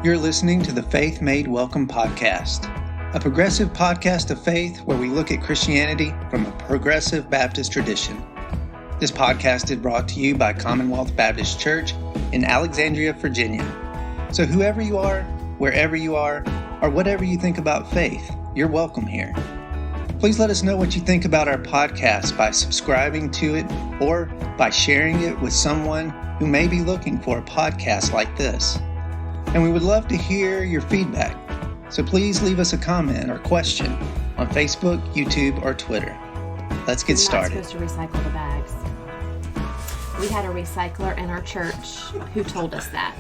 You're listening to the Faith Made Welcome podcast, a progressive podcast of faith where we look at Christianity from a progressive Baptist tradition. This podcast is brought to you by Commonwealth Baptist Church in Alexandria, Virginia. So whoever you are, wherever you are, or whatever you think about faith, you're welcome here. Please let us know what you think about our podcast by subscribing to it or by sharing it with someone who may be looking for a podcast like this. And we would love to hear your feedback. So please leave us a comment or question on Facebook, YouTube, or Twitter. Let's get started. We're not supposed to recycle the bags. We had a recycler in our church who told us that.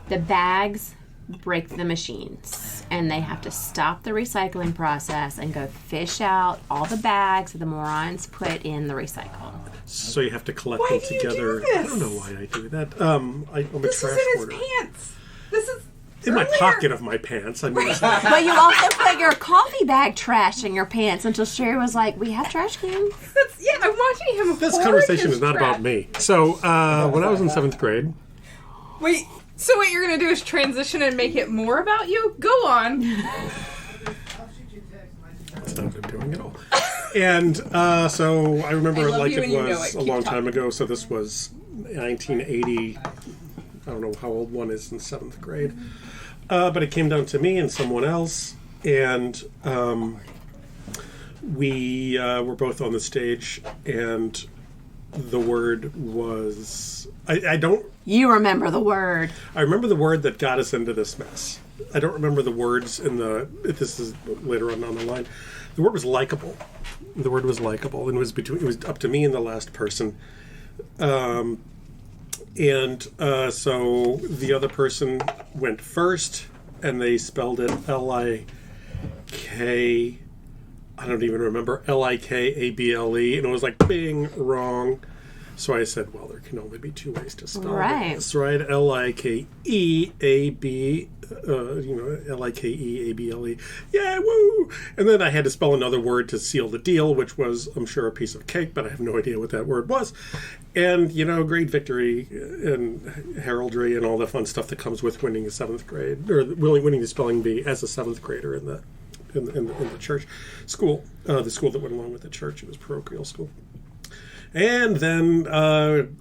The bags break the machines, and they have to stop the recycling process and go fish out all the bags that the morons put in the recycle. So you have to collect them together. I don't know why I do that. I'm a this trash is in hoarder. his pants. This is In my pocket of my pants. I mean, But you also put your coffee bag trash in your pants until Cheri was like, we have trash cans. I'm watching him. this hoard conversation his is not trash. about me. So when I was in 7th grade, Wait. So what you're gonna do is transition and make it more about you? Go on. that's not what I'm doing at all. And so I remember I it love like you it and you know was it. a Keep long time talking. ago. So this was 1980. I don't know how old one is in 7th grade. But it came down to me and someone else. And we were both on the stage. And the word was... I don't... You remember the word. I remember the word that got us into this mess. I don't remember the words in the... This is later on the line. The word was likable. The word was likable. And it was up to me and the last person. So the other person went first, and they spelled it L-I-K... I don't even remember. L-I-K-A-B-L-E. And it was like, bing, wrong. So I said, well, there can only be two ways to spell this, right? L-I-K-E-A-B, L-I-K-E-A-B-L-E. Yeah, woo! And then I had to spell another word to seal the deal, which was, I'm sure, a piece of cake, but I have no idea what that word was. And, great victory and heraldry and all the fun stuff that comes with winning the 7th grade, or winning the spelling bee as a 7th grader in the church school, the school that went along with the church. It was parochial school. And then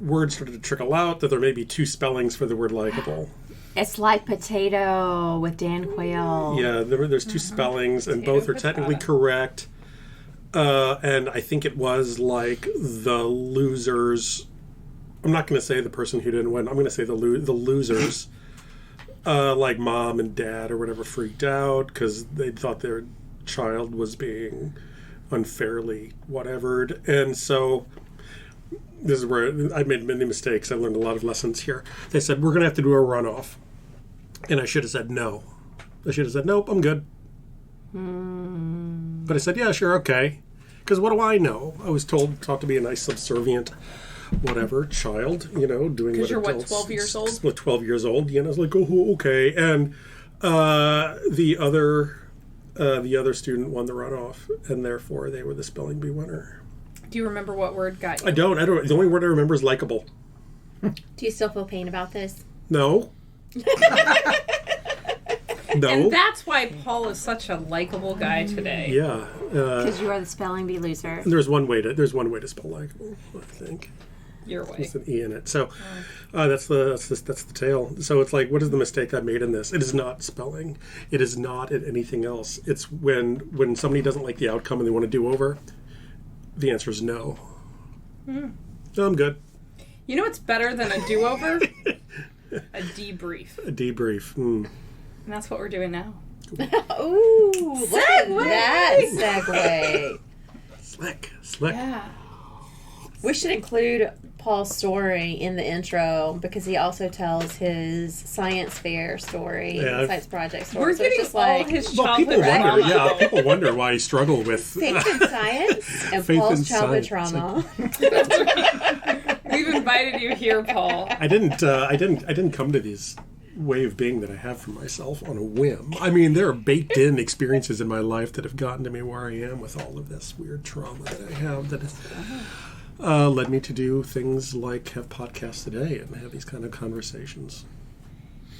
words started to trickle out that there may be two spellings for the word likable. It's like potato with Dan Quayle. Yeah, there's two spellings, and both are technically correct. And I think it was like the losers. I'm not going to say the person who didn't win. I'm going to say the losers, like mom and dad or whatever, freaked out because they thought their child was being unfairly whatevered. And so... This is where I made many mistakes. I learned a lot of lessons here. They said, we're going to have to do a runoff. And I should have said no. I should have said, nope, I'm good. But I said, yeah, sure, okay. Because what do I know? I was taught to be a nice, subservient, whatever, child, doing what you're adults... 12 years old? 12 years old, it's like, oh, okay. And the other student won the runoff, and therefore they were the spelling bee winner. Do you remember what word got you? I don't. The only word I remember is likable. Do you still feel pain about this? No. No. And that's why Paul is such a likable guy today. Yeah. Because you are the spelling bee loser. There's one way to spell likable, I think. Your way. There's an E in it. So that's the tale. So it's like, what is the mistake I made in this? It is not spelling. It is not anything else. It's when somebody doesn't like the outcome and they want to do over. The answer is no. No, I'm good. You know what's better than a do-over? A debrief. A debrief. And that's what we're doing now. Ooh, look at that segue. Slick. Yeah. We should include Paul's story in the intro because he also tells his science fair story, science project story. We're so it's getting just all like his Well, childhood trauma. people wonder why I struggle with faith in science and Faith Paul's in childhood science. trauma. We've invited you here, Paul. I didn't come to this way of being that I have for myself on a whim. I mean, there are baked in experiences in my life that have gotten to me where I am with all of this weird trauma that I have that has led me to do things like have podcasts today and have these kind of conversations.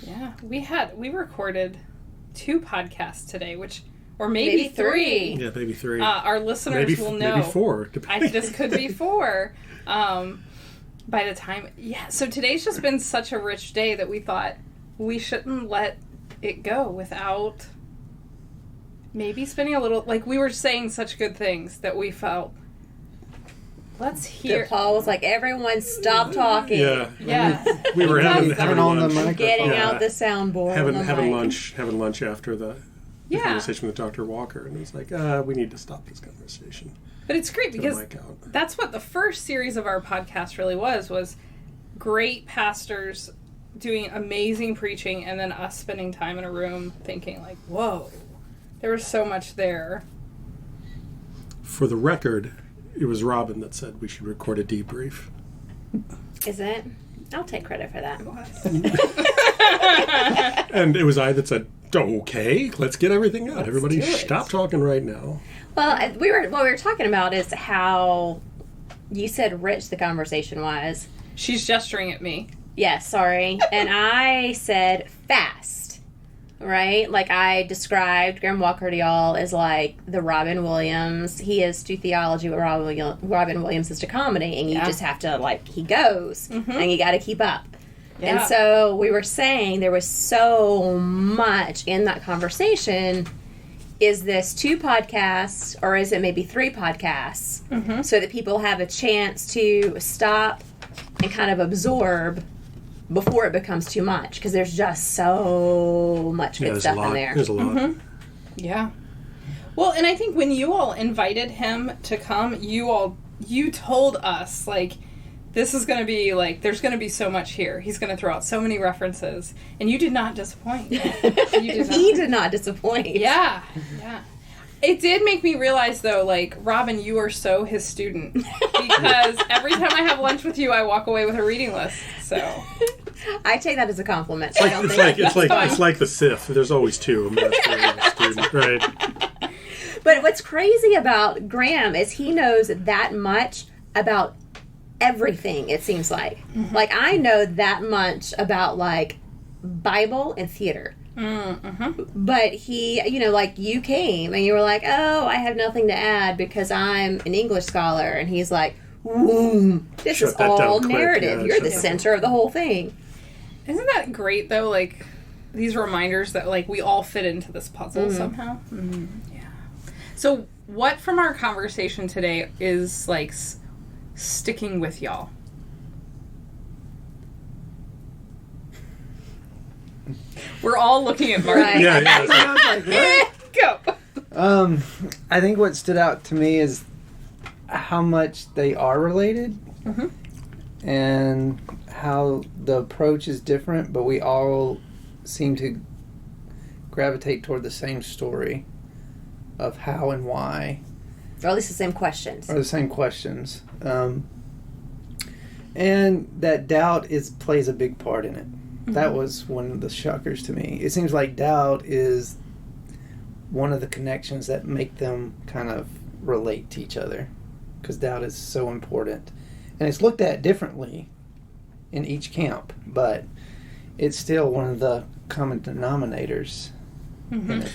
Yeah, we recorded 2 podcasts today, or maybe 3. Yeah, maybe 3. Our listeners will know. Maybe 4. This could be 4. By the time, so today's just been such a rich day that we thought we shouldn't let it go without maybe spending a little, like we were saying such good things that we felt, let's hear. Paul was like, everyone stop talking. Yeah. We were having on lunch. the mic. Getting out the soundboard. Having lunch after the conversation with Dr. Walker, and it was like, we need to stop this conversation. But it's great because that's what the first series of our podcast really was great pastors doing amazing preaching, and then us spending time in a room thinking like, whoa, there was so much there. For the record, it was Robin that said we should record a debrief. Is it? I'll take credit for that. And it was I that said, okay, let's get everything out. Everybody stop talking right now. Well, what we were talking about is how you said rich the conversation was. She's gesturing at me. Yes, sorry. And I said fast, right? Like I described Graham Walker to y'all as like the Robin Williams. He is to theology what Robin Williams is to comedy. And you just have to, like, he goes. Mm-hmm. And you got to keep up. Yeah. And so we were saying there was so much in that conversation. Is this 2 podcasts or is it maybe 3 podcasts? Mm-hmm. So that people have a chance to stop and kind of absorb before it becomes too much. Because there's just so much good stuff in there. There's a lot. Mm-hmm. Yeah. Well, and I think when you all invited him to come, you told us, like, this is going to be, like, there's going to be so much here. He's going to throw out so many references. And you did not disappoint. He did not disappoint. Yeah. Yeah. It did make me realize, though, like, Robin, you are so his student. Because every time I have lunch with you, I walk away with a reading list. So I take that as a compliment. It's like the Sith. There's always 2, a master and a student, right? But what's crazy about Graham is he knows that much about everything, it seems like. Mm-hmm. Like, I know that much about, like, Bible and theater. Mm-hmm. But he, like, you came and you were like, oh, I have nothing to add because I'm an English scholar. And he's like, this is all narrative. You're the center of the whole thing. Isn't that great, though? Like, these reminders that, like, we all fit into this puzzle somehow. Mm-hmm. Yeah. So what from our conversation today is, like, sticking with y'all? We're all looking at Marty. Right. Yeah. Go. I think what stood out to me is how much they are related, and how the approach is different, but we all seem to gravitate toward the same story of how and why. Or at least the same questions. And that doubt plays a big part in it. Mm-hmm. That was one of the shockers to me. It seems like doubt is one of the connections that make them kind of relate to each other, because doubt is so important. And it's looked at differently in each camp, but it's still one of the common denominators. Mm-hmm.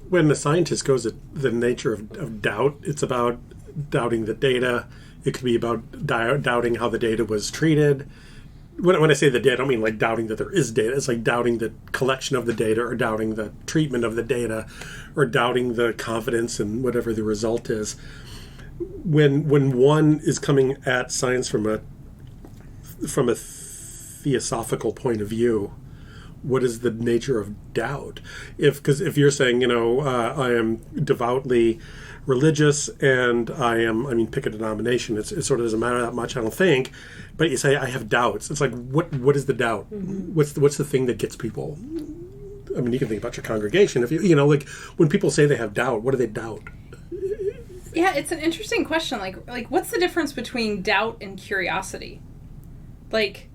When the scientist goes at the nature of doubt, it's about doubting the data. It could be about doubting how the data was treated. When I say the data, I don't mean like doubting that there is data. It's like doubting the collection of the data, or doubting the treatment of the data, or doubting the confidence in whatever the result is. When one is coming at science from a theosophical point of view, what is the nature of doubt? Because if you're saying, I am devoutly religious and pick a denomination, it sort of doesn't matter that much, I don't think. But you say, I have doubts. It's like, what is the doubt? Mm-hmm. What's the thing that gets people? I mean, you can think about your congregation. If like when people say they have doubt, what do they doubt? Yeah, it's an interesting question. Like what's the difference between doubt and curiosity? Like,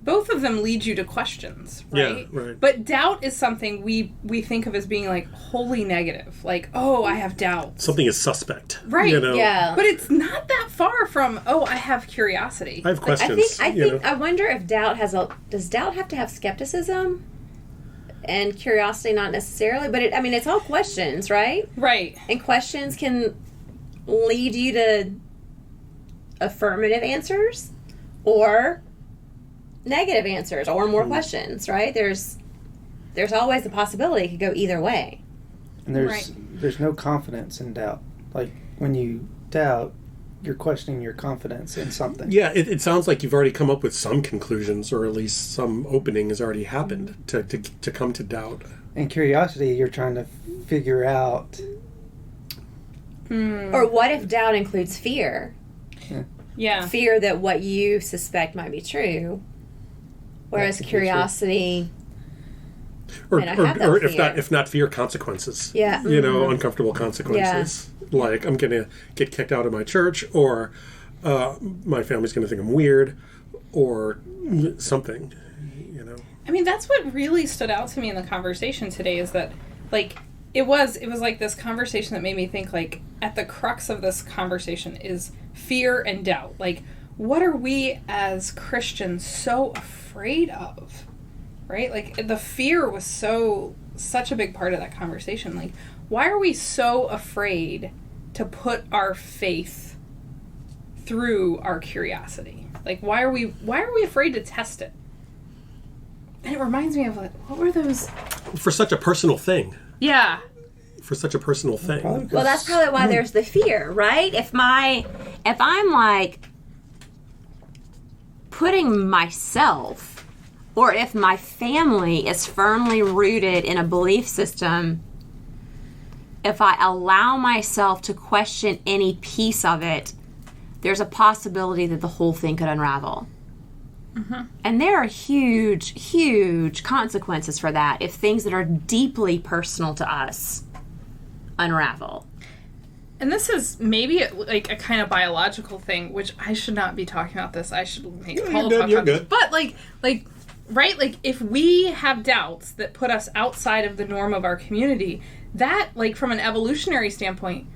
both of them lead you to questions, right? Yeah, right. But doubt is something we think of as being like wholly negative. Like, oh, I have doubts. Something is suspect. Right. You know? Yeah. But it's not that far from, oh, I have curiosity. I have questions. I wonder if doubt does doubt have to have skepticism? And curiosity not necessarily, but it's all questions, right? Right. And questions can lead you to affirmative answers or negative answers or more questions, right? There's always the possibility it could go either way. And there's no confidence in doubt. Like when you doubt, you're questioning your confidence in something. Yeah, it sounds like you've already come up with some conclusions, or at least some opening has already happened to come to doubt. And curiosity, you're trying to figure out. Or what if doubt includes fear? Yeah. Fear that what you suspect might be true, whereas curiosity. Or have that if not fear, consequences. Yeah. You know, uncomfortable consequences. Like I'm gonna get kicked out of my church, or my family's gonna think I'm weird, or something. You know. I mean, that's what really stood out to me in the conversation today is that, like, it was like this conversation that made me think, like, at the crux of this conversation is fear and doubt. Like, what are we as Christians so afraid of? Right? Like, the fear was such a big part of that conversation. Like, why are we so afraid to put our faith through our curiosity? Like, why are we afraid to test it? And it reminds me of, like, what were those? For such a personal thing. Yeah. For such a personal thing. Well, that's probably why there's the fear, right? If I'm like putting myself, or if my family is firmly rooted in a belief system, if I allow myself to question any piece of it, there's a possibility that the whole thing could unravel. Mm-hmm. And there are huge, huge consequences for that if things that are deeply personal to us unravel. And this is maybe like a kind of biological thing, which I should not be talking about this. I should make a Paul talk about this. But like, right? Like, if we have doubts that put us outside of the norm of our community, that, like, from an evolutionary standpoint,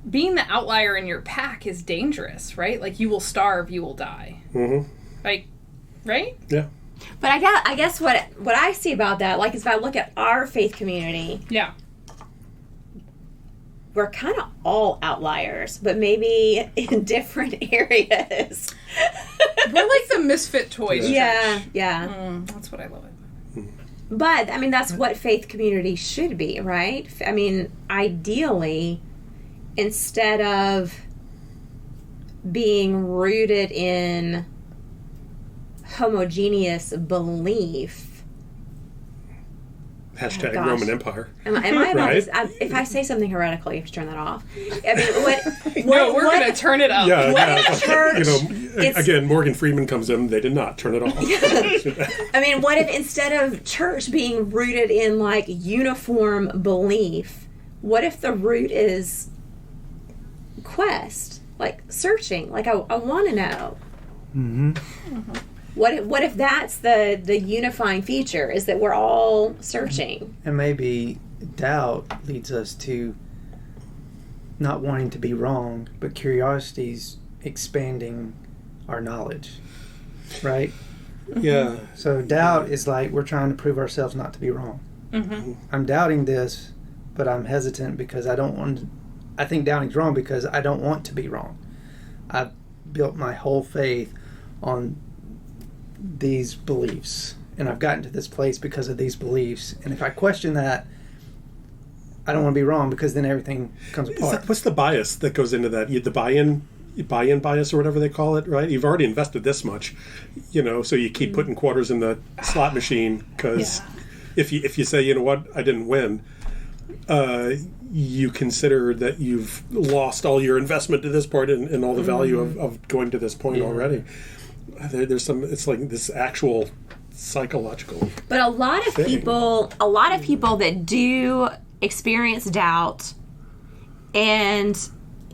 being the outlier in your pack is dangerous, right? Like, you will starve, you will die. Mm-hmm. Like, right? Yeah. But I guess what I see about that, like, is if I look at our faith community, yeah, we're kind of all outliers, but maybe in different areas. We're like the misfit toys. Yeah. That's what I love. But, I mean, that's what faith community should be, right? I mean, ideally, instead of being rooted in homogeneous belief. Hashtag Roman Empire. Am I right? If I say something heretical, you have to turn that off. I mean, we're going to turn it up. Yeah. Church, again, Morgan Freeman comes in. They did not turn it off. I mean, what if instead of church being rooted in, like, uniform belief, what if the root is quest, like searching, like I want to know. Mm-hmm. Mm-hmm. What if that's the unifying feature, is that we're all searching? And maybe doubt leads us to not wanting to be wrong, but curiosity's expanding our knowledge, right? Yeah. So doubt is like we're trying to prove ourselves not to be wrong. Mm-hmm. I'm doubting this, but I'm hesitant because I don't want to. I think doubting's wrong because I don't want to be wrong. I've built my whole faith on these beliefs, and I've gotten to this place because of these beliefs, and if I question that, I don't want to be wrong, because then everything comes apart. What's the bias that goes into that? The buy-in bias, or whatever they call it, right? You've already invested this much, so you keep putting quarters in the slot machine, because if you say, you know what, I didn't win, you consider that you've lost all your investment to this point and all the value of going to this point already. There's some. It's like this actual psychological. But a lot of people that do experience doubt, and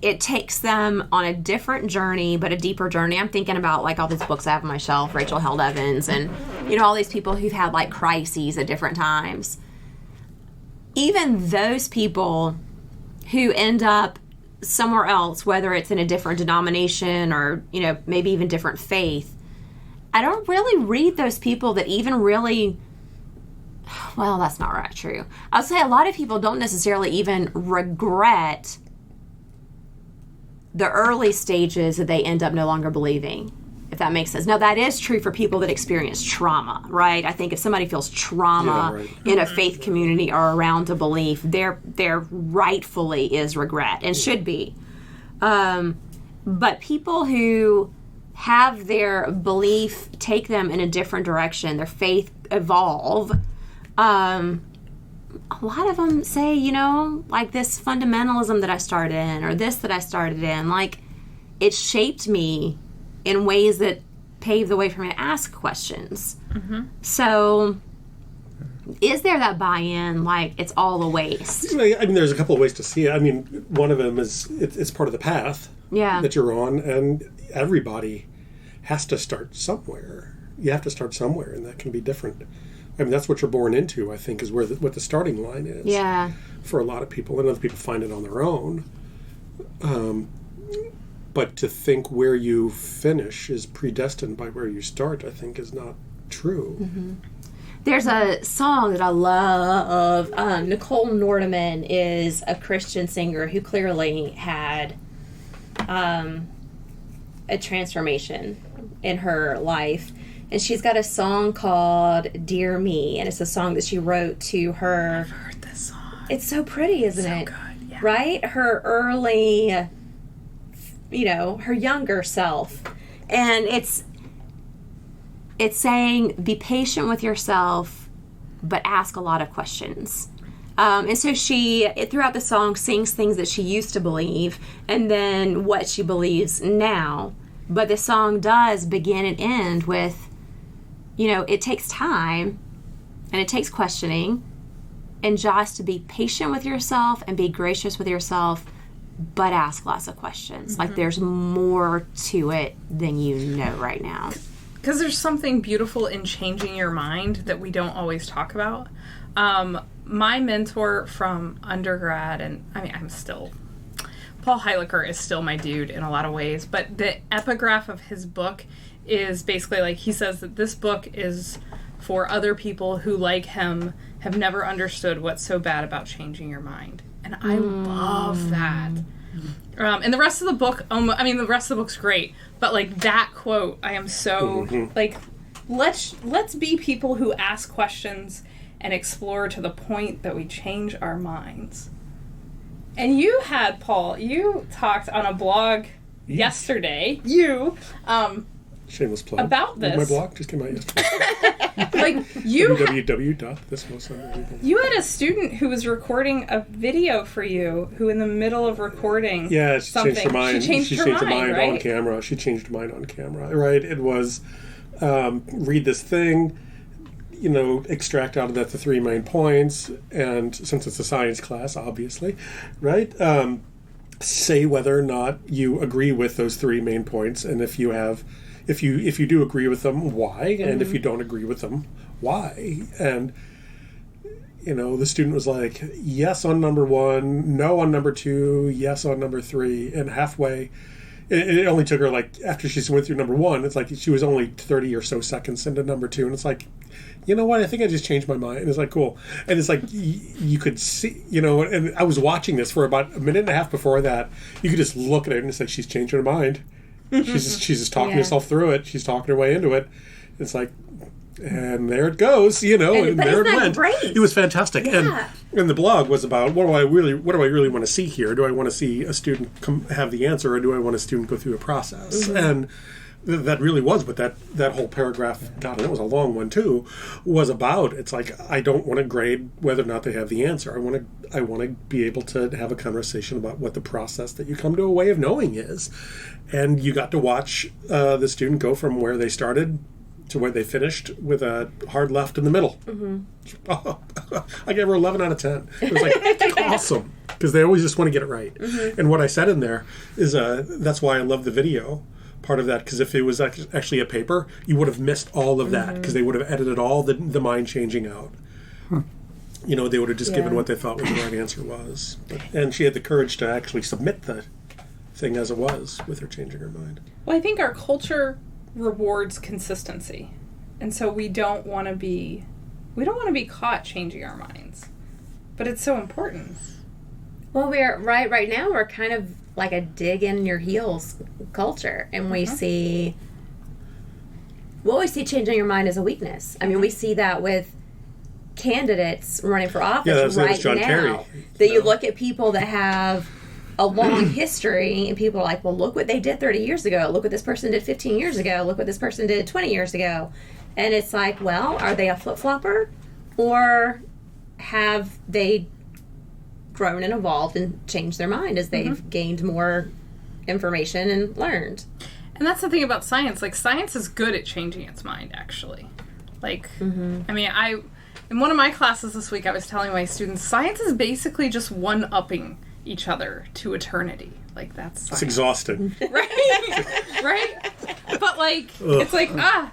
it takes them on a different journey, but a deeper journey. I'm thinking about like all these books I have on my shelf, Rachel Held Evans, and all these people who've had like crises at different times. Even those people who end up somewhere else, whether it's in a different denomination or maybe even different faith, I don't really read those people that even really, well, that's not right, true. I'll say a lot of people don't necessarily even regret the early stages that they end up no longer believing, if that makes sense. Now, that is true for people that experience trauma, right? I think if somebody feels trauma in a faith community or around a belief, there rightfully is regret and should be. But people who have their belief take them in a different direction, their faith evolve, a lot of them say, like this fundamentalism that I started in or this that I started in, like it shaped me in ways that paved the way for me to ask questions. Mm-hmm. So is there that buy-in, like it's all a waste? I mean, there's a couple of ways to see it. I mean, one of them is it's part of the path that you're on, and everybody has to start somewhere. You have to start somewhere, and that can be different. I mean, that's what you're born into, I think, is what the starting line is. Yeah. For a lot of people, and other people find it on their own. But to think where you finish is predestined by where you start, I think, is not true. Mm-hmm. There's a song that I love. Nicole Nordeman is a Christian singer who clearly had a transformation in her life. And she's got a song called Dear Me, and it's a song that she wrote to her. I've heard this song. It's so pretty, isn't it? So good, yeah. Right? Her early, her younger self. And it's saying, be patient with yourself, but ask a lot of questions. And so she, throughout the song, sings things that she used to believe, and then what she believes now. But the song does begin and end with, it takes time and it takes questioning, and just to be patient with yourself and be gracious with yourself, but ask lots of questions. Mm-hmm. Like there's more to it than you know right now. Because there's something beautiful in changing your mind that we don't always talk about. My mentor from undergrad, and I mean, Paul Heiliger is still my dude in a lot of ways, but the epigraph of his book is basically like, he says that this book is for other people who, like him, have never understood what's so bad about changing your mind. And I love that. And the rest of the book, the rest of the book's great, but like that quote, I am so like, let's be people who ask questions and explore to the point that we change our minds. And you had, Paul, you talked on a blog yesterday, shameless plug, about this. My blog just came out yesterday. www.thismostsunbelievable. You had a student who was recording a video for you, who in the middle of recording something, changed her mind. She changed her mind right? On camera. She changed her mind on camera, right? It was, read this thing, extract out of that the three main points, and since it's a science class, obviously, right? Say whether or not you agree with those three main points, and if you do agree with them, why? And if you don't agree with them, why? And the student was like, yes on number one, no on number two, yes on number three, and halfway. It only took her, like, after she went through number one, it's like she was only 30 or so seconds into number two, and it's like, you know what, I think I just changed my mind. And it's like, cool. And it's like, you could see, and I was watching this for about a minute and a half before that. You could just look at it, and it's like, she's changed her mind. She's just talking herself through it. She's talking her way into it. It's like, and there it goes, and there it went. Great? It was fantastic. Yeah. And the blog was about, what do I really want to see here? Do I want to see a student have the answer, or do I want a student go through a process? Mm-hmm. And that really was what that whole paragraph, God, and it was a long one too, was about. It's like, I don't want to grade whether or not they have the answer. I want to be able to have a conversation about what the process that you come to a way of knowing is. And you got to watch the student go from where they started to where they finished with a hard left in the middle. Mm-hmm. I gave her 11 out of 10. It was like, awesome. because they always just want to get it right. And what I said in there is that's why I love the video part of that, because if it was actually a paper, you would have missed all of that, because they would have edited all the mind changing out. You know, they would have just given what they thought was the right answer was. And she had the courage to actually submit the thing as it was with her changing her mind. Well, I think our culture rewards consistency. And so we don't want to be caught changing our minds. But it's so important. Well, we're right now we're kind of like a dig in your heels culture, and we see changing your mind as a weakness. I mean, we see that with candidates running for office right John now. Cheri, that you look at people that have a long history, and people are like, well, look what they did 30 years ago. Look what this person did 15 years ago. Look what this person did 20 years ago. And it's like, well, are they a flip-flopper? Or have they grown and evolved and changed their mind as they've gained more information and learned? And that's the thing about science. Like, science is good at changing its mind, actually. Like, I mean, in one of my classes this week, I was telling my students, science is basically just one-upping each other to eternity. Like, that's science. It's exhausting. Right? Right? But, like, it's like,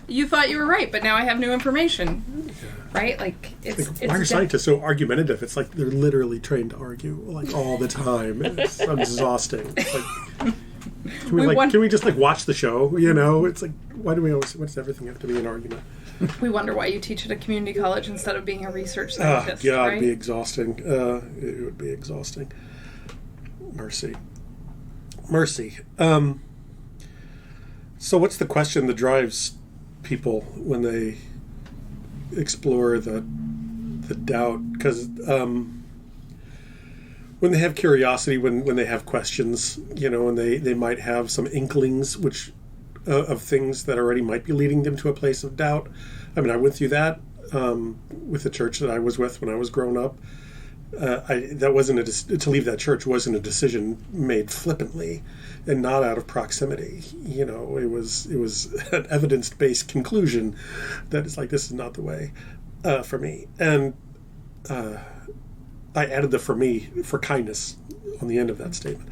you thought you were right, but now I have new information. Right? Like, it's why are scientists so argumentative? It's like they're literally trained to argue, like, all the time. It's exhausting. It's like, can we just, like, watch the show? You know? It's like, why does everything have to be an argument? We wonder why you teach at a community college instead of being a research scientist, yeah, right? it'd be exhausting. It would be exhausting. Mercy. So what's the question that drives people when they explore the doubt? Because when they have curiosity, when they have questions, you know, and they might have some inklings of things that already might be leading them to a place of doubt. I mean, I went through that with the church that I was with when I was growing up. That wasn't to leave that church wasn't a decision made flippantly and not out of proximity. You know, it was an evidence-based conclusion that it's like, this is not the way for me. And I added the "for me" for kindness on the end of that statement.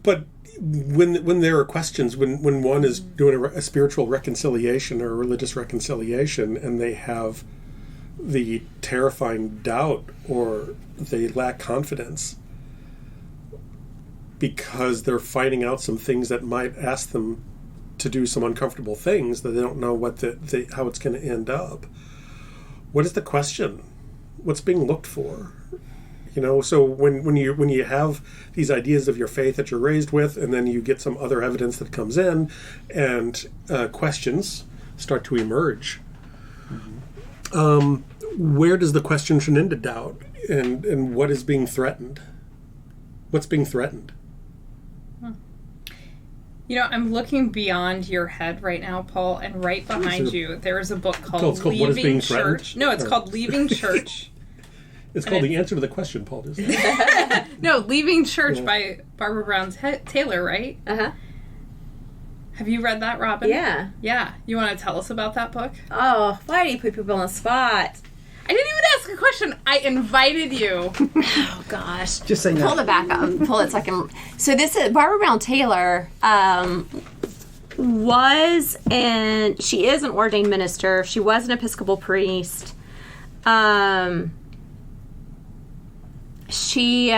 But when there are questions, when one is doing a spiritual reconciliation or a religious reconciliation, and they have the terrifying doubt or they lack confidence because they're finding out some things that might ask them to do some uncomfortable things that they don't know how it's going to end up. What is the question? What's being looked for? You know, so when you have these ideas of your faith that you're raised with, and then you get some other evidence that comes in, and questions start to emerge. Where does the question turn into doubt, and what is being threatened? What's being threatened? You know, I'm looking beyond your head right now, Paul, and right behind you, there is a book called Leaving Church. No, it's called Leaving Church. It's called The Answer to the Question, Paul. No, Leaving Church by Barbara Brown Taylor, right? Uh-huh. Have you read that, Robin? Yeah. Yeah. You want to tell us about that book? Oh, why do you put people on the spot? I didn't even ask a question. I invited you. Oh, gosh. Just saying Pull that. it back up. Pull it so I can. So this is Barbara Brown Taylor. She is an ordained minister. She was an Episcopal priest. She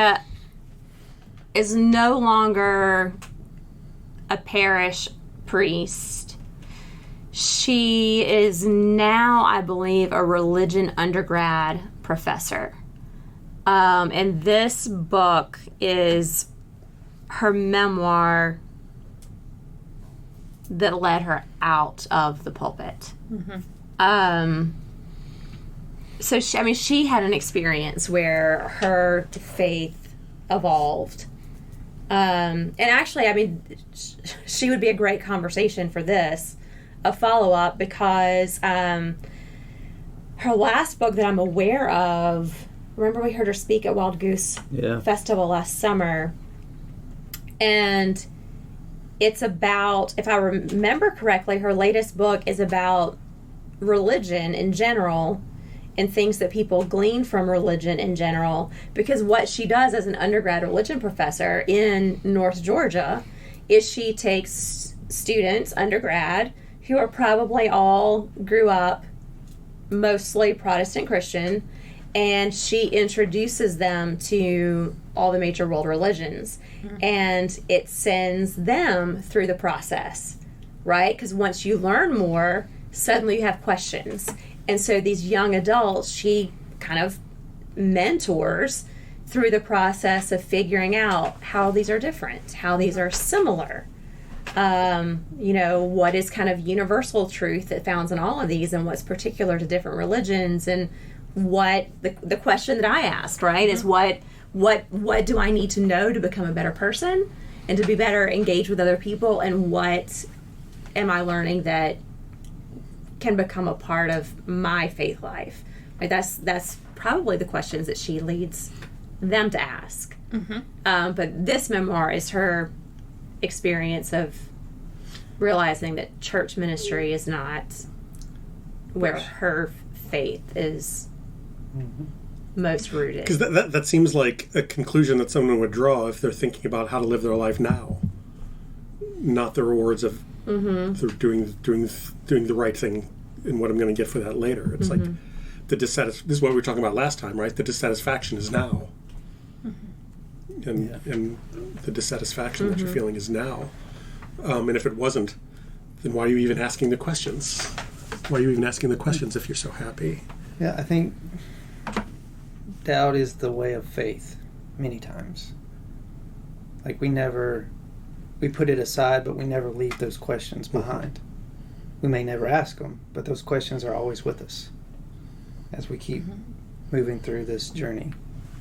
is no longer a parish priest. She is now, I believe, a religion undergrad professor. And this book is her memoir that led her out of the pulpit. So she had an experience where her faith evolved. And actually, I mean, she would be a great conversation for this, a follow-up, because her last book that I'm aware of, remember we heard her speak at Wild Goose Festival last summer, and it's about, if I remember correctly, her latest book is about religion in general, and things that people glean from religion in general. Because what she does as an undergrad religion professor in North Georgia is she takes students, undergrad, who are probably all grew up mostly Protestant Christian, and she introduces them to all the major world religions. And it sends them through the process, right? Because once you learn more, suddenly you have questions. And so these young adults, she kind of mentors through the process of figuring out how these are different, how these are similar. What is kind of universal truth that found in all of these, and what's particular to different religions, and what the question that I asked, right, is what do I need to know to become a better person and to be better engaged with other people, and what am I learning that can become a part of my faith life? Right, that's probably the questions that she leads them to ask. But this memoir is her experience of realizing that church ministry is not where her faith is most rooted. Because that seems like a conclusion that someone would draw if they're thinking about how to live their life now, not the rewards of doing the right thing and what I'm going to get for that later. It's like this is what we were talking about last time, right? The dissatisfaction is now. And the dissatisfaction that you're feeling is now. And if it wasn't, then why are you even asking the questions? Why are you even asking the questions if you're so happy? Yeah, I think doubt is the way of faith many times. Like we put it aside, but we never leave those questions behind. We may never ask them, but those questions are always with us as we keep moving through this journey,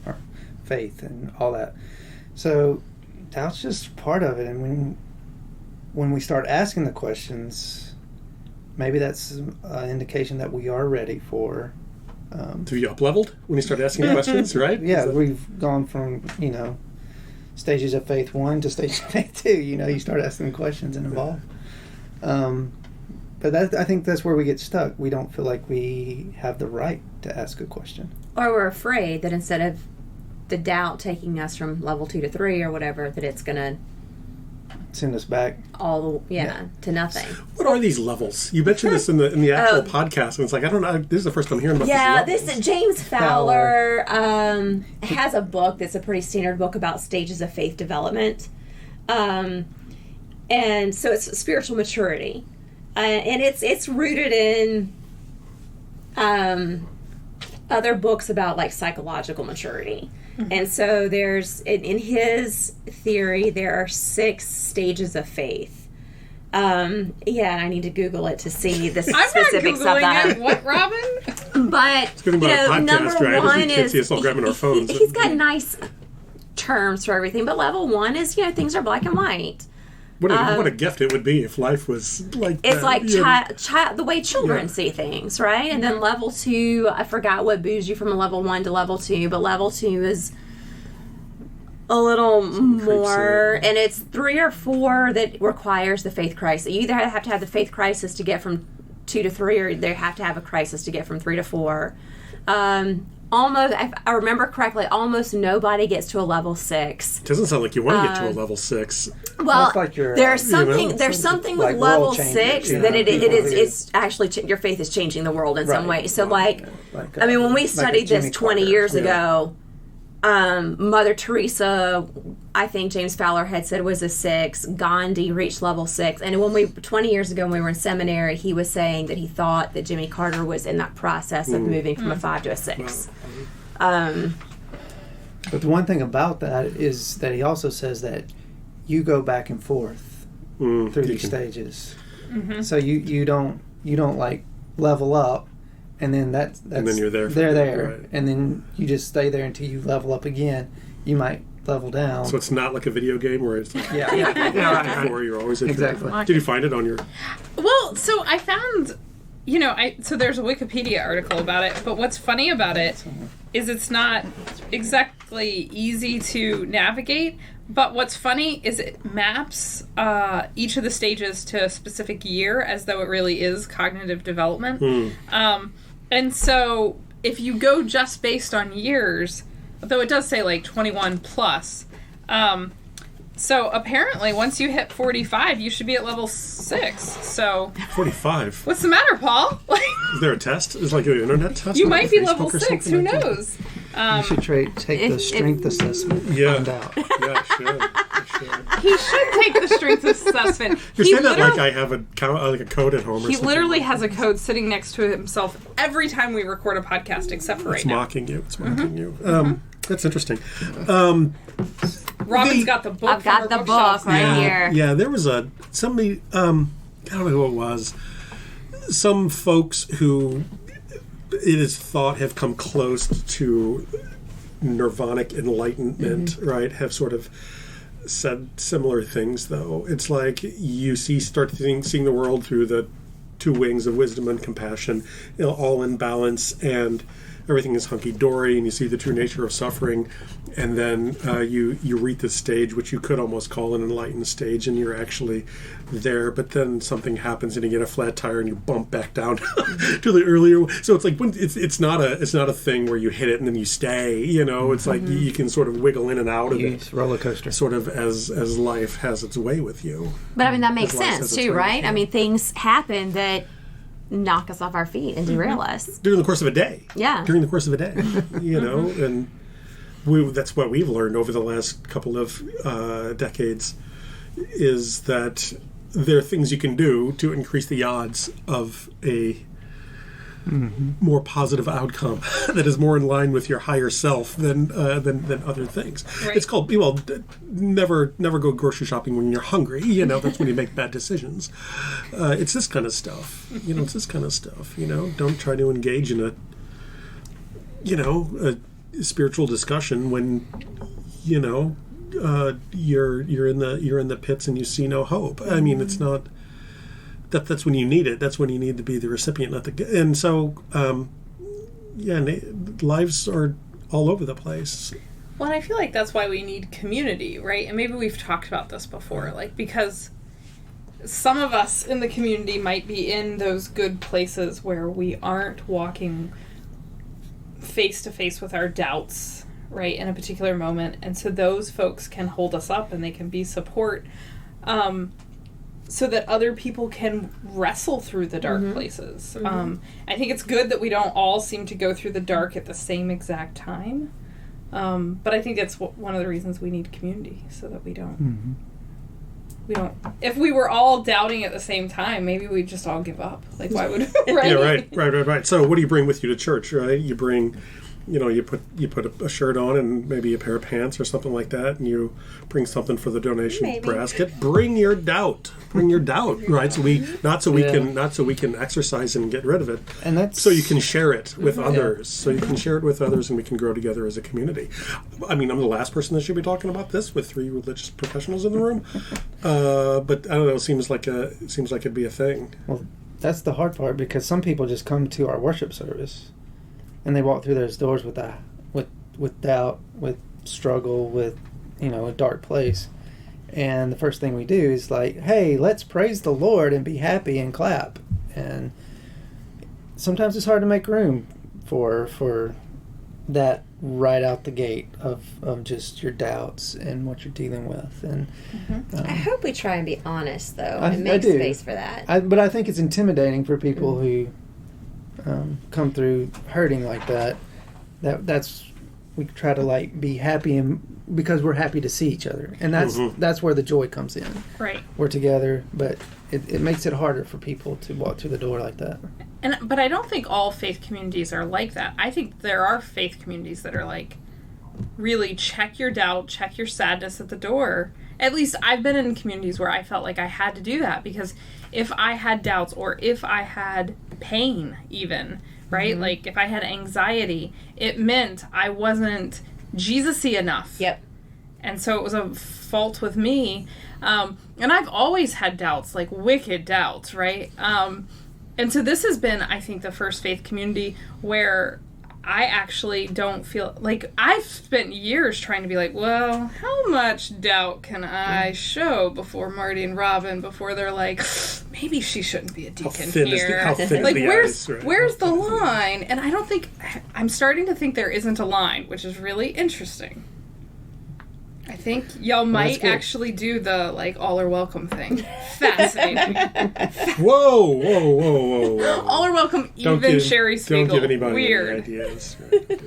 or faith and all that. So doubt's just part of it, and when we start asking the questions, maybe that's an indication that we are ready for. To be up-leveled when you start asking questions, right? Yeah, we've gone from, stages of faith 1 to stages of faith 2. You start asking questions and evolve. But I think that's where we get stuck. We don't feel like we have the right to ask a question. Or we're afraid that instead of the doubt taking us from level 2 to 3 or whatever, that it's going to send us back to nothing. What are these levels? You mentioned this in the actual podcast, and it's like, I don't know, this is the first time hearing about these levels. James Fowler has a book that's a pretty standard book about stages of faith development. And so it's spiritual maturity. And it's rooted in other books about like psychological maturity. And so there's, in his theory, there are 6 stages of faith. And I need to Google it to see the specifics of that. I'm not Googling it. What, Robin? But, it's about a podcast, number right? one Can't see us all grabbing our phones. He's got nice terms for everything, but level 1 is, things are black and white. What a gift it would be if life was like it's that. like the way children see things, right? And then level 2, I forgot what moves you from a level 1 to level 2, but level 2 is a little more, and it's 3 or 4 that requires the faith crisis. You either have to have the faith crisis to get from 2 to 3, or they have to have a crisis to get from 3 to 4. Almost, if I remember correctly, almost nobody gets to a level 6. It doesn't sound like you want to get to a level 6. Well, like there's something like with level changes, 6 that it's actually your faith is changing the world in some way. So when we studied this 20 years ago, Mother Teresa, I think James Fowler had said was a 6. Gandhi reached level 6, and 20 years ago when we were in seminary, he was saying that he thought that Jimmy Carter was in that process of moving from a 5 to a 6. But the one thing about that is that he also says that you go back and forth through these stages. So you don't like level up. And then that's and then you're there. They're there, right. And then you just stay there until you level up again. You might level down. So it's not like a video game where it's like before you're always exactly. Did you find it on your? Well, so I found, so there's a Wikipedia article about it. But what's funny about it is it's not exactly easy to navigate. But what's funny is it maps each of the stages to a specific year, as though it really is cognitive development. And so if you go just based on years, though it does say like 21 plus, so apparently once you hit 45, you should be at level 6. So 45. What's the matter, Paul? Is there a test? Is it like an internet test? You on might be Facebook level or 6. something Who like that? knows? You should take the strength assessment and Yeah. find out. Yeah, I should. He should take the strength assessment. You're He saying that like literally- I have a code at home or He something. literally has a code sitting next to himself every time we record a podcast, except for right It's now. mocking you. It's mocking you. That's interesting. Robin's got the book. I've got from the her bookshelf. book right here. Yeah, there was somebody, I don't know who it was, some folks who it is thought have come close to nirvanic enlightenment, right, have sort of said similar things, though. It's like you start seeing the world through the two wings of wisdom and compassion, all in balance, and everything is hunky-dory, and you see the true nature of suffering, and then you reach the stage which you could almost call an enlightened stage, and you're actually there, but then something happens and you get a flat tire and you bump back down to the earlier. So it's like it's not a thing where you hit it and then you stay. It's like you can sort of wiggle in and out of it, Roller coaster. sort of as life has its way with you. But I mean, that makes As life sense has its too, way right? with you. I mean, things happen that knock us off our feet and derail us. During the course of a day. Yeah. During the course of a day, and that's what we've learned over the last couple of decades, is that there are things you can do to increase the odds of a more positive outcome that is more in line with your higher self than other things. Right. It's called, never go grocery shopping when you're hungry. That's when you make bad decisions. It's this kind of stuff. It's this kind of stuff. Don't try to engage in a spiritual discussion when you're in the pits and you see no hope. I mean, it's not. That's when you need it. That's when you need to be the recipient, not the. And so, lives are all over the place. Well, and I feel like that's why we need community, right? And maybe we've talked about this before, because some of us in the community might be in those good places where we aren't walking face to face with our doubts, right, in a particular moment. And so those folks can hold us up and they can be support, so that other people can wrestle through the dark places. I think it's good that we don't all seem to go through the dark at the same exact time. But I think that's one of the reasons we need community, so that we don't. If we were all doubting at the same time, maybe we'd just all give up. Like, why would? Right? Yeah, right. So, what do you bring with you to church? Right? You bring, you put a shirt on and maybe a pair of pants or something like that, and you bring something for the donation basket. Bring your doubt. Right? So we can exercise and get rid of it, And that's so you can share it with others. So you can share it with others, and we can grow together as a community. I mean, I'm the last person that should be talking about this with 3 religious professionals in the room, but I don't know. It seems like it'd be a thing. Well, that's the hard part, because some people just come to our worship service and they walk through those doors with doubt, with struggle, with a dark place. And the first thing we do is like, hey, let's praise the Lord and be happy and clap. And sometimes it's hard to make room for that right out the gate of just your doubts and what you're dealing with. And I hope we try and be honest, though, I and make do. space for that. But I think it's intimidating for people who come through hurting like that. That's we try to be happy, and because we're happy to see each other, and that's where the joy comes in. Right. We're together, but it makes it harder for people to walk through the door like that. But I don't think all faith communities are like that. I think there are faith communities that are like, really check your doubt, check your sadness at the door. At least I've been in communities where I felt like I had to do that, because if I had doubts, or if I had pain even, right? Like if I had anxiety, it meant I wasn't Jesus-y enough. Yep. And so it was a fault with me. And I've always had doubts, like wicked doubts, right? And so this has been, I think, the first faith community where I actually don't feel like I've spent years trying to be like, well, how much doubt can I show before Marty and Robin before they're like, maybe she shouldn't be a deacon here. How thin like, the where's ice, right? where's the line? And I don't think I'm starting to think there isn't a line, which is really interesting. I think y'all might actually do the, like, all are welcome thing. Fascinating. Whoa. All are welcome, even Cheri Spiegel. Don't give anybody Weird. any ideas. Right?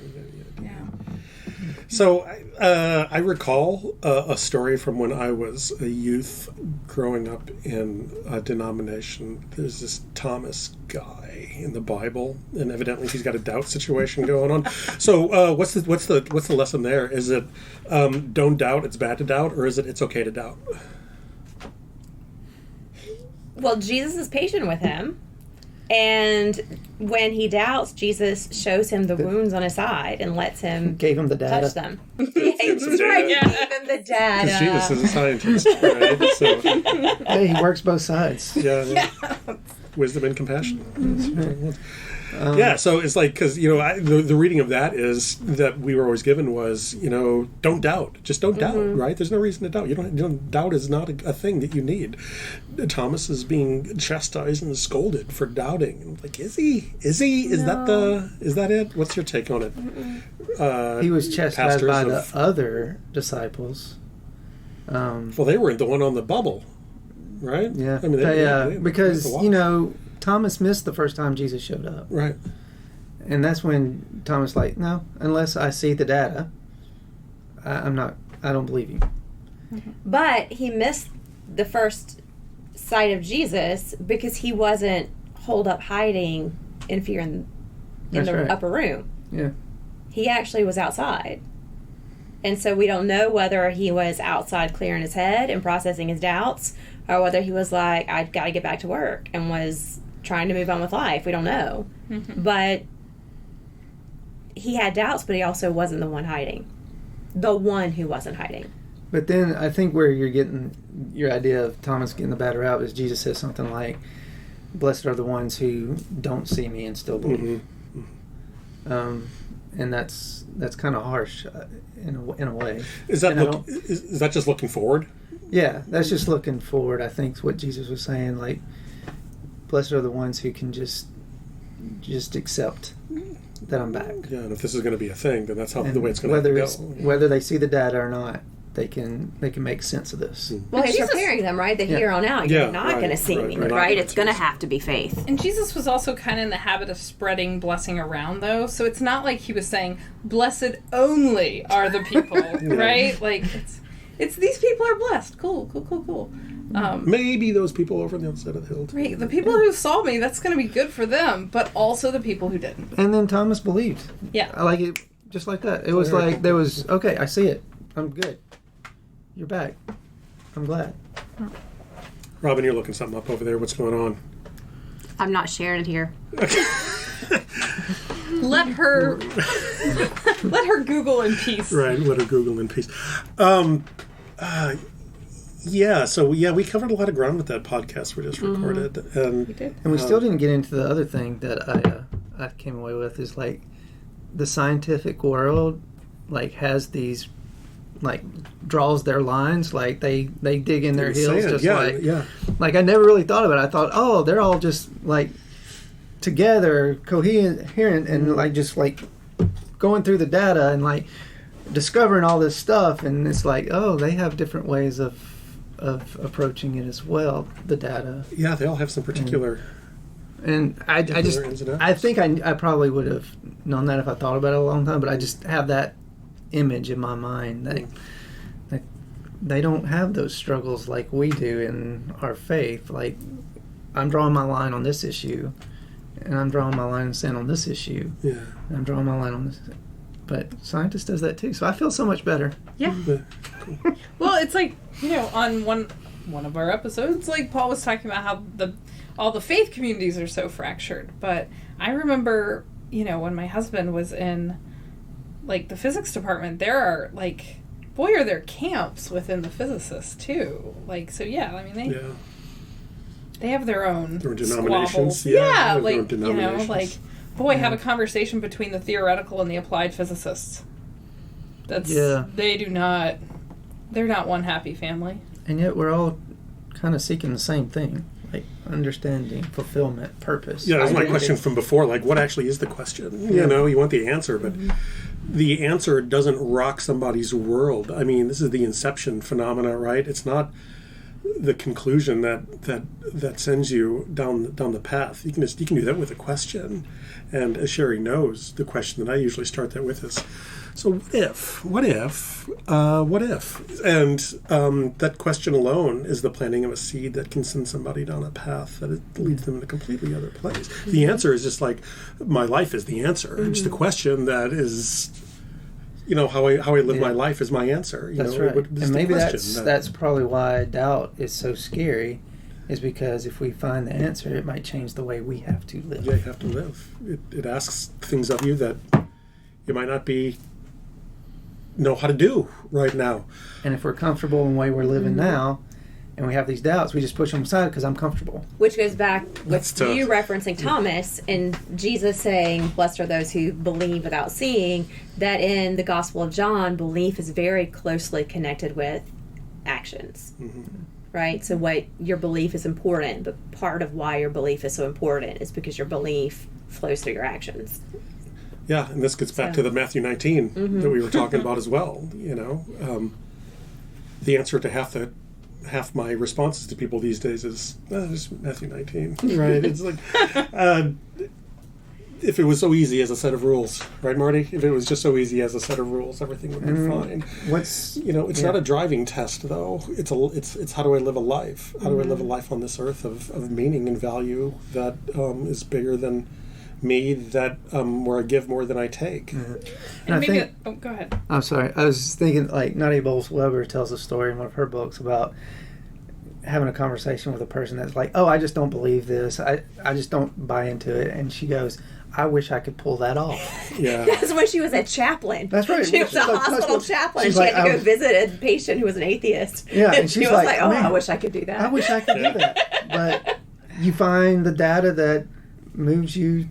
So I recall a story from when I was a youth growing up in a denomination. There's this Thomas guy in the Bible, and evidently he's got a doubt situation going on. So what's the lesson there? Is it don't doubt, it's bad to doubt, or is it it's okay to doubt? Well, Jesus is patient with him. And when he doubts, Jesus shows him the wounds on his side and lets him Gave him the data. touch them. Gave him the data. Jesus is a scientist, right? So, Hey, he works both sides. yeah. Wisdom and compassion. Yeah, so it's like, because, the reading of that is that we were always given was, don't doubt. Just don't doubt, right? There's no reason to doubt. Doubt is not a thing that you need. Thomas is being chastised and scolded for doubting. Like, is he? Is that it? What's your take on it? He was chastised by the pastors other disciples. Well, they were the one on the bubble, right? Yeah. I mean, because, Thomas missed the first time Jesus showed up. Right. And that's when Thomas no, unless I see the data, I don't believe you. But he missed the first sight of Jesus because he wasn't holed up hiding in fear in the upper room. Yeah. He actually was outside. And so we don't know whether he was outside clearing his head and processing his doubts, or whether he was like, I've got to get back to work, and was trying to move on with life. We don't know. But he had doubts, but he also wasn't the one hiding. The one who wasn't hiding. But then I think where you're getting your idea of Thomas getting the bad route is Jesus says something like, blessed are the ones who don't see me and still believe. And that's kind of harsh in a way. Is that just looking forward? Yeah, that's just looking forward. I think is what Jesus was saying. Like, blessed are the ones who can just accept that I'm back. Yeah, and if this is going to be a thing, then that's the way it's going to go. Whether they see the data or not, they can make sense of this. Well, he's preparing them, right? That here on out, you're not going to see me, right? It's going to have to be faith. And Jesus was also kind of in the habit of spreading blessing around, though. So it's not like he was saying, blessed only are the people, right? Like, it's these people are blessed. Cool. Maybe those people over on the other side of the hill. Right. The people who saw me, that's going to be good for them, but also the people who didn't. And then Thomas believed. Yeah. I like it just like that. It was like, there was, okay, I see it. I'm good. You're back. I'm glad. Robin, you're looking something up over there. What's going on? I'm not sharing it here. Let her Google in peace. Right, let her Google in peace. We covered a lot of ground with that podcast we just recorded. And We did. And we still didn't get into the other thing that I came away with is like the scientific world has these draws their lines, like they dig in their heels like I never really thought of it. I thought, they're all just together, coherent, and just going through the data and discovering all this stuff, and it's they have different ways of approaching it as well, the data. Yeah, they all have some particular and I think I probably would have known that if I thought about it a long time, but I just have that image in my mind that they don't have those struggles like we do in our faith. Like, I'm drawing my line on this issue, and I'm drawing my line in the sand on this issue. Yeah. And I'm drawing my line on this. But scientist does that too, so I feel so much better. Yeah. Well, it's on one of our episodes, Paul was talking about how all the faith communities are so fractured. But I remember, when my husband was in the physics department, there are are there camps within the physicists too. They have their own denominations. squabbles. Their own denominations. have a conversation between the theoretical and the applied physicists. They're not one happy family. And yet we're all kind of seeking the same thing, like understanding, fulfillment, purpose. Yeah, that's my question from before. Like, what actually is the question? You know, you want the answer, but the answer doesn't rock somebody's world. I mean, this is the inception phenomena, right? It's not the conclusion that sends you down the path. You can do that with a question. And as Cheri knows, the question that I usually start that with is, so what if? And that question alone is the planting of a seed that can send somebody down a path that it leads them in a completely other place. The answer is just like, my life is the answer. It's the question that is, you know, how I live my life is my answer. That's right. And maybe that's probably why doubt is so scary, is because if we find the answer, it might change the way we have to live. Yeah, you have to live. It asks things of you that you might not know how to do right now. And if we're comfortable in the way we're living now, and we have these doubts, we just push them aside because I'm comfortable. Which goes back with you referencing Thomas and Jesus saying, blessed are those who believe without seeing, that in the Gospel of John, belief is very closely connected with actions. Right? So what your belief is important, but part of why your belief is so important is because your belief flows through your actions. Yeah, and this gets back to the Matthew 19 that we were talking about as well. You know, the answer to half my responses to people these days is just Matthew 19, right? It's like, if it was so easy as a set of rules, right, Marty? If it was just so easy as a set of rules, everything would be fine. It's not a driving test, though. It's how do I live a life? How do I live a life on this earth of meaning and value that is bigger than me, that where I give more than I take. Go ahead. I'm sorry. I was thinking, like, Nadia Bowles-Weber tells a story in one of her books about having a conversation with a person that's like, oh, I just don't believe this. I just don't buy into it. And she goes, I wish I could pull that off. Yeah. That's when she was a chaplain. That's right. She was a hospital chaplain. She had to go visit a patient who was an atheist. Yeah, and she was like, oh, I wish I could do that. I wish I could do that. But you find the data that moves you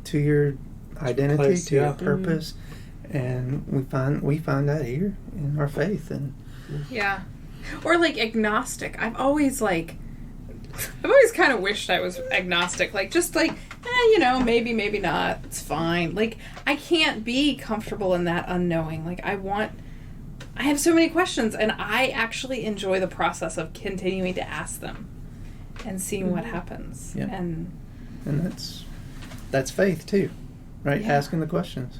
to your identity, to your purpose, and we find that here in our faith. And or like agnostic. I've always kind of wished I was agnostic, like just like maybe not, it's fine. Like I can't be comfortable in that unknowing. Like I have so many questions, and I actually enjoy the process of continuing to ask them and seeing what happens. Yeah. And that's faith too, right? Yeah. Asking the questions.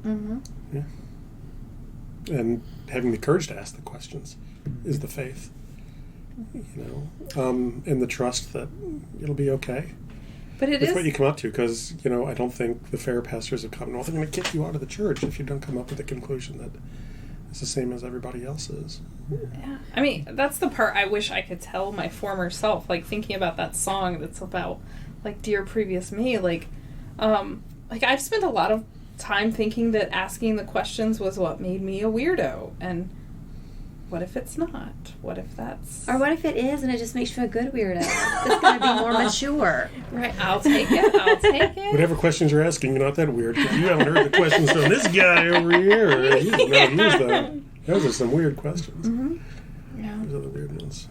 Yeah. And having the courage to ask the questions is the faith. And the trust that it'll be okay. But That's what you come up to, because, I don't think the fair pastors of Commonwealth are going to kick you out of the church if you don't come up with a conclusion that is the same as everybody else's. Yeah. I mean, that's the part I wish I could tell my former self, like thinking about that song that's about, like, Dear Previous Me, like I've spent a lot of time thinking that asking the questions was what made me a weirdo, and what if it's not? What if that's... Or what if it is and it just makes you a good weirdo? It's going to be more mature. Right, I'll take it. Whatever questions you're asking, you're not that weird, because you haven't heard the questions from this guy over here. He's not used them. Those are some weird questions. Yeah. Those are the weird ones.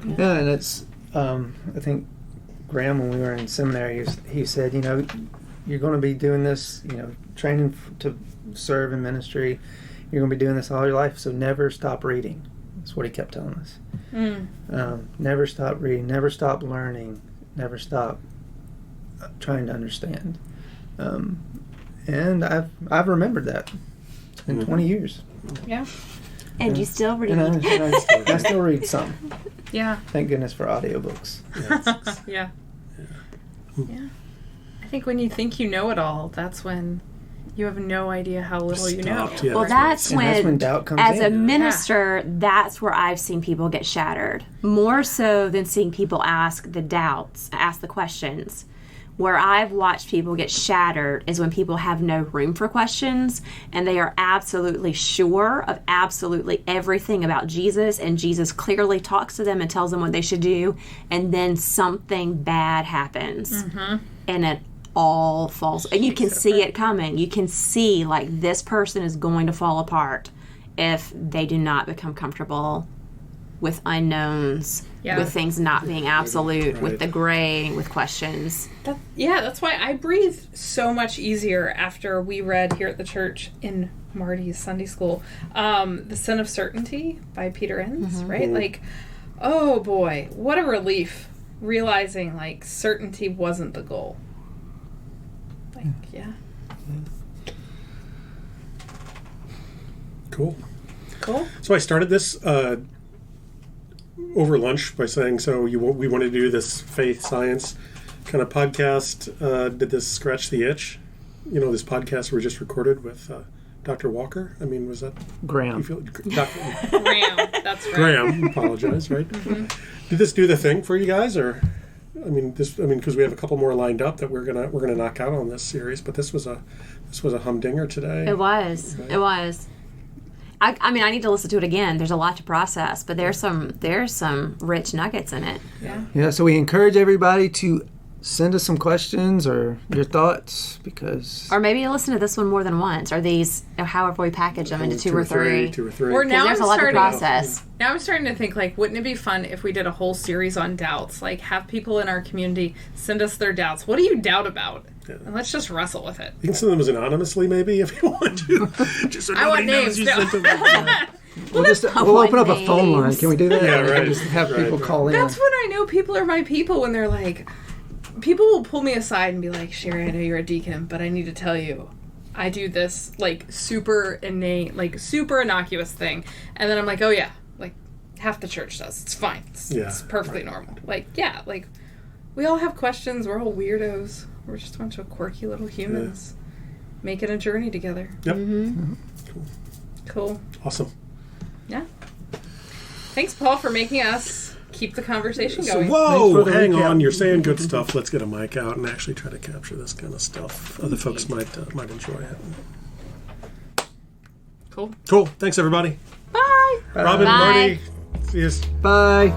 Yeah, and it's, I think Graham, when we were in seminary, he said, you're going to be doing this, training to serve in ministry. You're going to be doing this all your life, so never stop reading. That's what he kept telling us. Never stop reading, never stop learning, never stop trying to understand. And I've remembered that. It's been 20 years. Yeah. And you still read. I still read some. Yeah. Thank goodness for audiobooks. Yeah. I think when you think you know it all, that's when you have no idea how little you know. Yeah, well, that's when doubt comes as in. a minister, that's where I've seen people get shattered. More so than seeing people ask the questions. Where I've watched people get shattered is when people have no room for questions and they are absolutely sure of absolutely everything about Jesus, and Jesus clearly talks to them and tells them what they should do, and then something bad happens and it all falls, and you can see it coming. You can see, like, this person is going to fall apart if they do not become comfortable with unknowns, with things not being absolute, with the gray, with questions. That's why I breathe so much easier after we read here at the church in Marty's Sunday school, The Sin of Certainty by Peter Enns, right? Like, oh boy, what a relief realizing, like, certainty wasn't the goal. Like, Cool. So I started this over lunch by saying, we want to do this faith science kind of podcast. Did this scratch the itch? This podcast we just recorded with Dr. Walker. I mean, was that Graham? Graham, that's right. Graham, apologize, right? Did this do the thing for you guys, or? Because we have a couple more lined up that we're gonna knock out on this series, but this was a humdinger today. It was. Right? It was. I need to listen to it again. There's a lot to process, but there's some rich nuggets in it. Yeah. So we encourage everybody to send us some questions or your thoughts, or maybe listen to this one more than once, or these, however we package them into two or three. Or now there's a lot to process. Now I'm starting to think, like, wouldn't it be fun if we did a whole series on doubts? Like, have people in our community send us their doubts. What do you doubt about? Yeah. And let's just wrestle with it. You can send them anonymously, maybe, if you want to. Just so nobody knows you sent them. We'll open up a phone line. Can we do that? Yeah, right. Just have people call in. That's when I know people are my people, when they're like, people will pull me aside and be like, Cheri, I know you're a deacon, but I need to tell you, I do this, like, super innate, like, super innocuous thing. And then I'm like, oh yeah, like, half the church does. It's fine. It's perfectly normal. Like, like, we all have questions. We're all weirdos. We're just a bunch of quirky little humans making a journey together. Yep. Cool. Awesome. Yeah. Thanks, Paul, for making us keep the conversation going. Whoa, hang on. You're saying good stuff. Let's get a mic out and actually try to capture this kind of stuff. Other folks might enjoy it. Cool. Thanks, everybody. Bye. Robin, Bye. Marty. See you. Bye.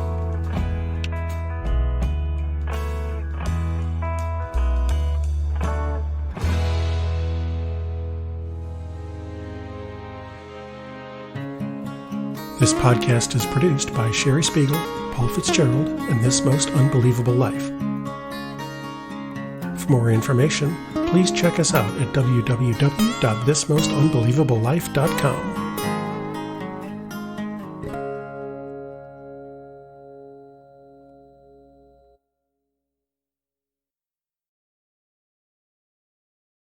This podcast is produced by Cheri Spiegel, Paul Fitzgerald, and This Most Unbelievable Life. For more information, please check us out at www.thismostunbelievableife.com.